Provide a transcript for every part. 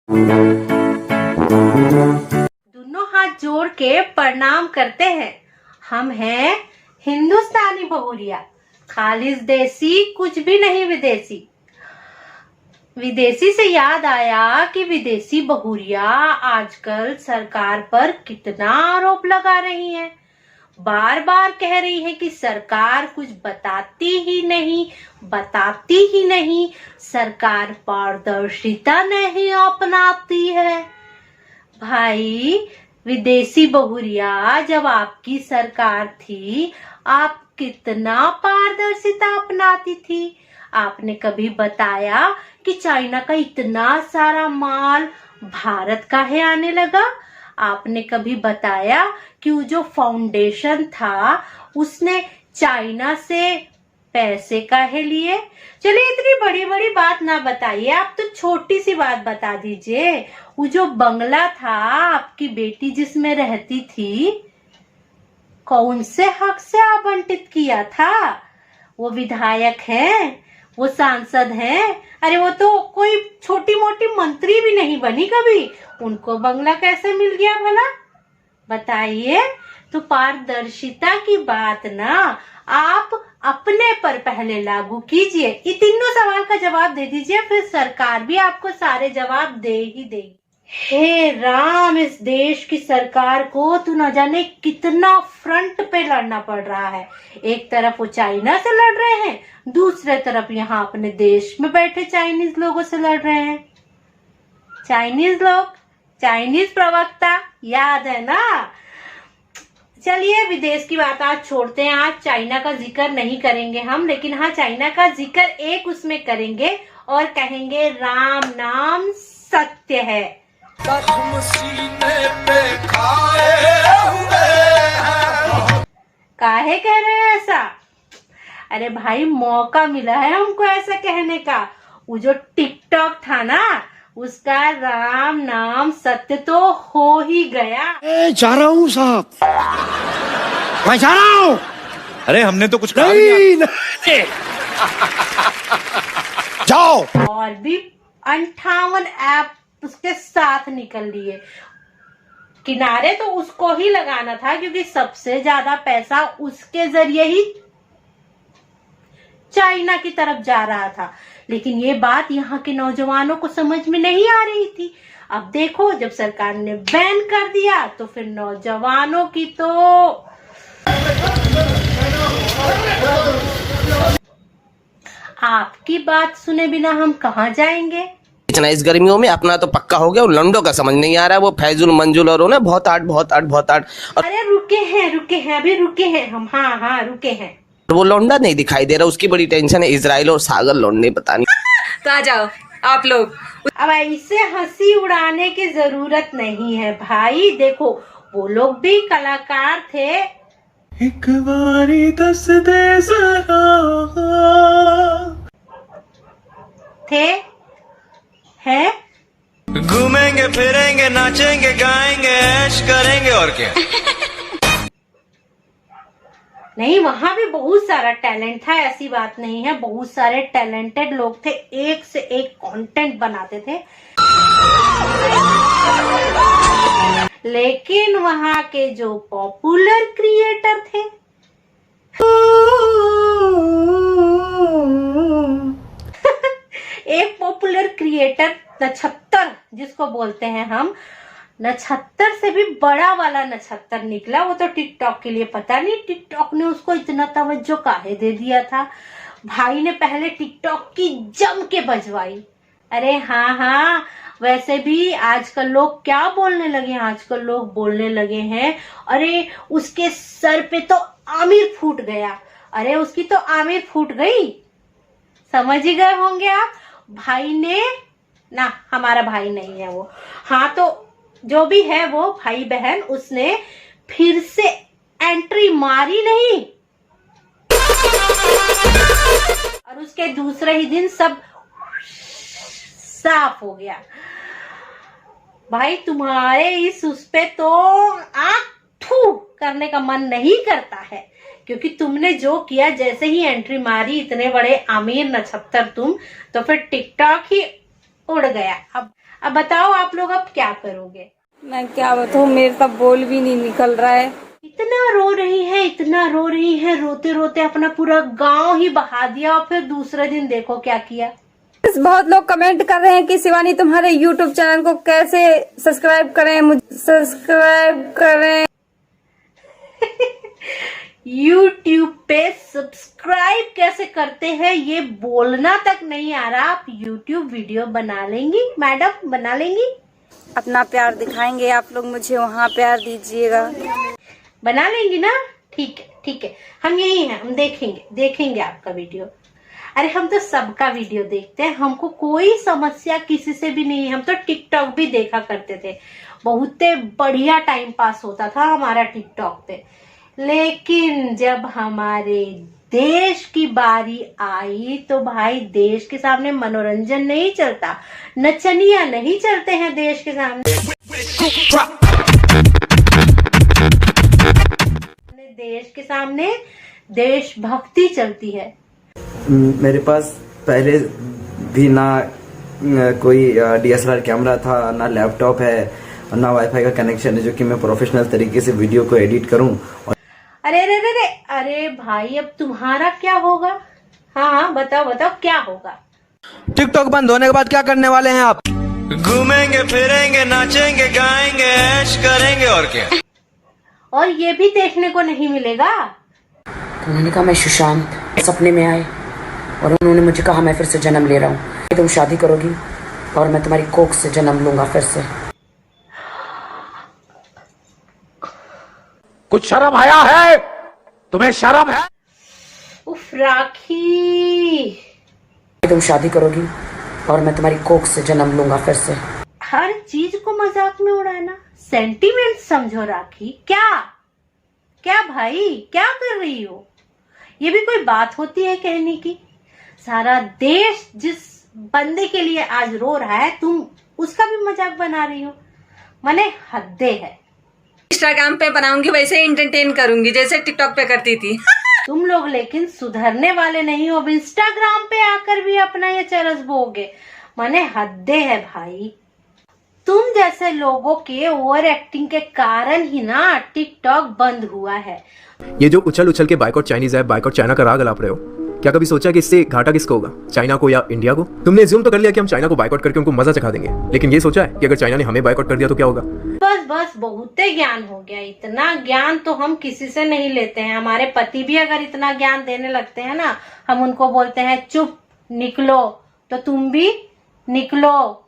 दोनों हाथ जोड़ के प्रणाम करते हैं। हम हैं हिंदुस्तानी बहुरिया, खालिस देसी, कुछ भी नहीं विदेशी। विदेशी से याद आया कि विदेशी बहुरिया आजकल सरकार पर कितना आरोप लगा रही है। बार बार कह रही है कि सरकार कुछ बताती ही नहीं, सरकार पारदर्शिता नहीं अपनाती है। भाई विदेशी बहुरिया, जब आपकी सरकार थी, आप कितना पारदर्शिता अपनाती थी? आपने कभी बताया कि चाइना का इतना सारा माल भारत का है आने लगा? आपने कभी बताया कि वो जो फाउंडेशन था उसने चाइना से पैसे काहे लिए? चलिए इतनी बड़ी बड़ी बात ना बताइए, आप तो छोटी सी बात बता दीजिए। वो जो बंगला था आपकी बेटी जिसमें रहती थी, कौन से हक से आवंटित किया था? वो विधायक है, वो सांसद हैं, अरे वो तो कोई छोटी मोटी मंत्री भी नहीं बनी कभी, उनको बंगला कैसे मिल गया भला? बताइए। तो पारदर्शिता की बात ना आप अपने पर पहले लागू कीजिए। ये तीनों सवाल का जवाब दे दीजिए, फिर सरकार भी आपको सारे जवाब दे ही देगी। हे राम, इस देश की सरकार को तो न जाने कितना फ्रंट पे लड़ना पड़ रहा है। एक तरफ वो चाइना से लड़ रहे हैं, दूसरे तरफ यहाँ अपने देश में बैठे चाइनीज लोगों से लड़ रहे हैं। चाइनीज लोग, चाइनीज प्रवक्ता, याद है ना? चलिए विदेश की बात आज छोड़ते हैं, आज चाइना का जिक्र नहीं करेंगे हम, लेकिन हाँ चाइना का जिक्र एक उसमें करेंगे और कहेंगे राम नाम सत्य है। काहे कह रहे हैं ऐसा? अरे भाई मौका मिला है हमको ऐसा कहने का। वो जो टिकटॉक था ना, उसका राम नाम सत्य तो हो ही गया। जा रहा हूँ साहब, मैं जा रहा हूँ। अरे हमने तो कुछ कहा नहीं। जाओ। और भी 58 ऐप उसके साथ निकल लिए। किनारे तो उसको ही लगाना था क्योंकि सबसे ज्यादा पैसा उसके जरिए ही चाइना की तरफ जा रहा था, लेकिन ये बात यहाँ के नौजवानों को समझ में नहीं आ रही थी। अब देखो जब सरकार ने बैन कर दिया तो फिर नौजवानों की तो आपकी बात सुने बिना हम कहाँ जाएंगे? इतना इस गर्मियों में अपना तो पक्का हो गया, उन लंडों का समझ नहीं आ रहा है, वो फैजुल मंजुल और उन्हें बहुत आठ। अरे रुके हैं अभी रुके हैं हम, हाँ रुके हैं। वो लौंडा नहीं दिखाई दे रहा, उसकी बड़ी टेंशन है, इजराइल और सागर लौंडे पता नहीं। तो आ जाओ आप लोग। अब ऐसे हंसी उड़ाने की जरूरत नहीं है भाई, देखो वो लोग भी कलाकार थे। एक बारी दस दे जरा थे है। घूमेंगे फिरेंगे नाचेंगे गाएंगे ऐश करेंगे और क्या। नहीं, वहां भी बहुत सारा टैलेंट था, ऐसी बात नहीं है, बहुत सारे टैलेंटेड लोग थे, एक से एक कंटेंट बनाते थे। लेकिन वहां के जो पॉपुलर क्रिएटर थे, एक पॉपुलर क्रिएटर नक्षत्र जिसको बोलते हैं हम, नक्षत्र से भी बड़ा वाला नक्षत्र निकला। वो तो टिकटॉक के लिए, पता नहीं टिकटॉक ने उसको इतना तवज्जो काहे दे दिया था। भाई ने पहले टिकटॉक की जम के बजवाई। अरे हाँ, वैसे भी आजकल लोग क्या बोलने लगे हैं, आजकल लोग बोलने लगे हैं अरे उसके सर पे तो आमिर फूट गया। अरे उसकी तो आमिर फूट गई, समझ ही गए होंगे आप। भाई ने ना, हमारा भाई नहीं है वो, हाँ तो जो भी है वो भाई बहन, उसने फिर से एंट्री मारी नहीं और उसके दूसरे ही दिन सब साफ हो गया। भाई तुम्हारे उस पे तो आंख थू करने का मन नहीं करता है, क्योंकि तुमने जो किया, जैसे ही एंट्री मारी इतने बड़े अमीर नक्षत्र तुम, तो फिर टिकटॉक ही उड़ गया। अब बताओ आप लोग अब क्या करोगे? मैं क्या बताऊँ, मेरे तो बोल भी नहीं निकल रहा है। इतना रो रही है, इतना रो रही है, रोते रोते अपना पूरा गांव ही बहा दिया और फिर दूसरे दिन देखो क्या किया। बहुत लोग कमेंट कर रहे हैं कि शिवानी तुम्हारे YouTube चैनल को कैसे सब्सक्राइब करें, मुझे सब्सक्राइब करें। YouTube पे सब्सक्राइब कैसे करते हैं ये बोलना तक नहीं आ रहा। आप YouTube वीडियो बना लेंगी मैडम, बना लेंगी? अपना प्यार दिखाएंगे आप लोग, मुझे वहाँ प्यार दीजिएगा। बना लेंगी ना? ठीक है, ठीक है, हम यही हैं, हम देखेंगे आपका वीडियो। अरे हम तो सबका वीडियो देखते हैं, हमको कोई समस्या किसी से भी नहीं है। हम तो टिकटॉक भी देखा करते थे, बहुत बढ़िया टाइम पास होता था हमारा टिकटॉक पे। लेकिन जब हमारे देश की बारी आई तो भाई देश के सामने मनोरंजन नहीं चलता, नचनिया नहीं चलते हैं देश के सामने। देश के सामने देशभक्ति चलती है। मेरे पास पहले भी ना कोई DSLR कैमरा था, ना लैपटॉप है, ना वाईफाई का कनेक्शन है जो कि मैं प्रोफेशनल तरीके से वीडियो को एडिट करूं। अरे अरे अरे अरे भाई, अब तुम्हारा क्या होगा? हाँ, बताओ क्या होगा? टिकटॉक बंद होने के बाद क्या करने वाले हैं आप? घूमेंगे फिरेंगे नाचेंगे गाएंगे ऐश करेंगे और क्या। और ये भी देखने को नहीं मिलेगा। उन्होंने कहा मैं सुशांत सपने में आए और उन्होंने मुझे कहा मैं फिर से जन्म ले रहा हूँ, तुम शादी करोगी और मैं तुम्हारी कोख से जन्म लूंगा फिर से। कुछ शर्म आया है? तुम्हें शर्म है? उफ राखी, तुम शादी करोगी और मैं तुम्हारी कोख से जन्म लूंगा फिर से। हर चीज को मजाक में उड़ाना, सेंटीमेंट समझो राखी। क्या भाई, क्या कर रही हो? ये भी कोई बात होती है कहने की? सारा देश जिस बंदे के लिए आज रो रहा है, तुम उसका भी मजाक बना रही हो। मने हद्दे है। इंस्टाग्राम पे बनाऊंगी वैसे एंटरटेन करूंगी जैसे टिकटॉक पे करती थी। तुम लोग लेकिन सुधरने वाले नहीं हो, इंस्टाग्राम पे आकर भी अपना ये चरस बोगे। मने हद्दे है भाई। तुम जैसे लोगों के ओवर एक्टिंग के कारण ही ना टिकटॉक बंद हुआ है। ये जो उछल उछल के बाइकआउट चाइनीज है, बाइकआउट चाइना का राग अलाप रहे हो, क्या कभी सोचा कि इससे घाटा किसको होगा, चाइना को या इंडिया को? तुमने ज्यूम तो कर लिया कि हम चाइना को बाइकआउट करके उनको मजा चखा देंगे, लेकिन ये सोचा है कि अगर चाइना ने हमें बाइकआउट कर दिया तो क्या होगा? बस बहुत ज्ञान हो गया। इतना ज्ञान तो हम किसी से नहीं लेते हैं। हमारे पति भी अगर इतना ज्ञान देने लगते हैं ना, हम उनको बोलते हैं चुप निकलो, तो तुम भी निकलो।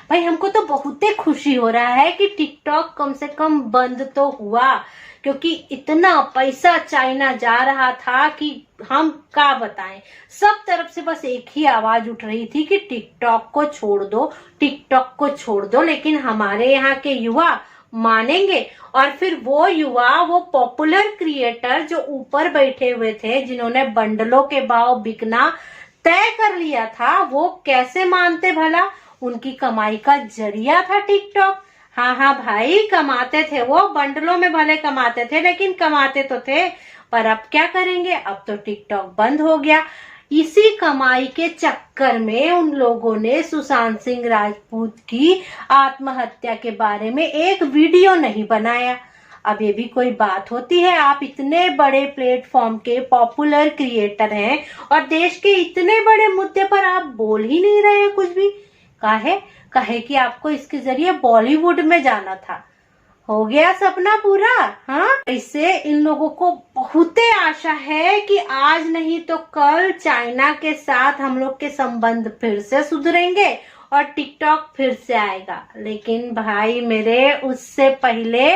भाई हमको तो बहुत खुशी हो रहा है कि टिकटॉक कम से कम बंद तो हुआ, क्योंकि इतना पैसा चाइना जा रहा था कि हम क्या बताएं। सब तरफ से बस एक ही आवाज उठ रही थी कि टिकटॉक को छोड़ दो, टिकटॉक को छोड़ दो। लेकिन हमारे यहाँ के युवा मानेंगे? और फिर वो युवा, वो पॉपुलर क्रिएटर जो ऊपर बैठे हुए थे, जिन्होंने बंडलों के भाव बिकना तय कर लिया था, वो कैसे मानते भला? उनकी कमाई का जरिया था टिकटॉक। हाँ भाई, कमाते थे वो, बंडलों में भले कमाते थे लेकिन कमाते तो थे। पर अब क्या करेंगे? अब तो टिकटॉक बंद हो गया। इसी कमाई के चक्कर में उन लोगों ने सुशांत सिंह राजपूत की आत्महत्या के बारे में एक वीडियो नहीं बनाया। अब ये भी कोई बात होती है? आप इतने बड़े प्लेटफॉर्म के पॉपुलर क्रिएटर हैं और देश के इतने बड़े मुद्दे पर आप बोल ही नहीं रहे हैं कुछ भी। काहे कि आपको इसके जरिए बॉलीवुड में जाना था। हो गया सपना पूरा। हाँ, इससे इन लोगों को बहुत आशा है कि आज नहीं तो कल चाइना के साथ हम लोग के संबंध फिर से सुधरेंगे और टिकटॉक फिर से आएगा। लेकिन भाई मेरे, उससे पहले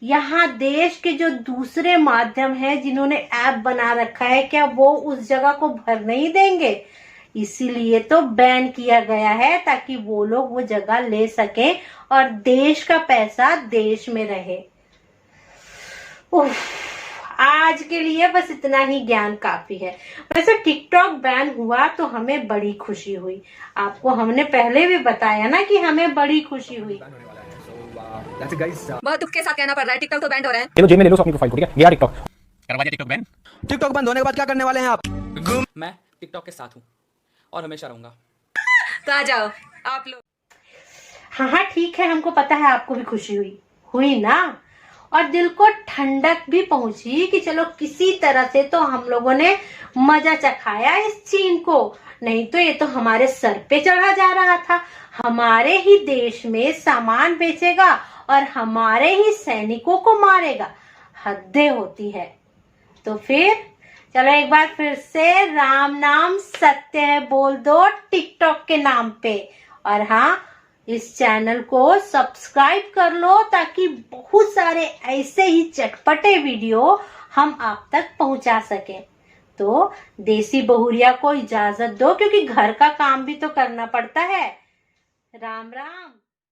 यहाँ देश के जो दूसरे माध्यम है जिन्होंने ऐप बना रखा है, क्या वो उस जगह को भर नहीं देंगे? इसीलिए तो बैन किया गया है, ताकि वो लोग वो जगह ले सकें और देश का पैसा देश में रहे। आज के लिए बस इतना ही ज्ञान काफी है। वैसे टिकटॉक बैन हुआ तो हमें बड़ी खुशी हुई। आपको हमने पहले भी बताया ना कि हमें बड़ी खुशी हुई। बहुत दुख के साथ कहना पड़ रहा है, टिकटॉक तो बैन हो रहा है। ये तो जेल में ले लो अपनी प्रोफाइल को, ठीक है? गया टिकटॉक, करवा दिया टिकटॉक बैन। टिकटॉक बंद होने के बाद क्या करने वाले हैं आप? मैं टिकटॉक के साथ हूँ और हमेशा रहूंगा। तो आ जाओ आप लोग। हाँ ठीक है, हमको पता है आपको भी खुशी हुई ना, और दिल को ठंडक भी पहुंची कि चलो किसी तरह से तो हम लोगों ने मजा चखाया इस चीन को, नहीं तो ये तो हमारे सर पे चढ़ा जा रहा था, हमारे ही देश में सामान बेचेगा और हमारे ही सैनिकों को मारेगा, हदें होती है। तो फिर चलो एक बार फिर से राम नाम सत्य है बोल दो टिकटॉक के नाम पे, और हाँ इस चैनल को सब्सक्राइब कर लो ताकि बहुत सारे ऐसे ही चटपटे वीडियो हम आप तक पहुंचा सकें। तो देसी बहुरिया को इजाजत दो, क्योंकि घर का काम भी तो करना पड़ता है। राम राम।